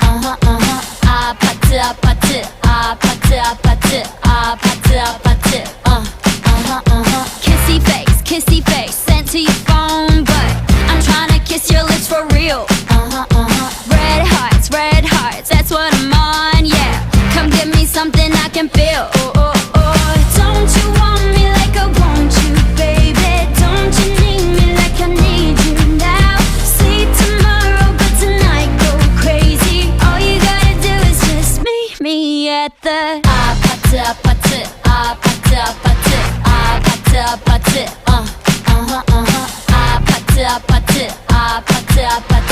아파트 아파트 아파트 아파트 아파트 아파트 kissy face sent to your phone, but I'm tryna kiss your lips for real. Red hearts, that's what I'm on, yeah. Come give me something I can feel. Don't you want me like I want you, baby? Don't you need me like I need you now? See tomorrow, but tonight go crazy. All you gotta do is just meet me at the 아파트 아파트 아파트 아파트 아파트 아파트 아파트 아파트 아파트 아파트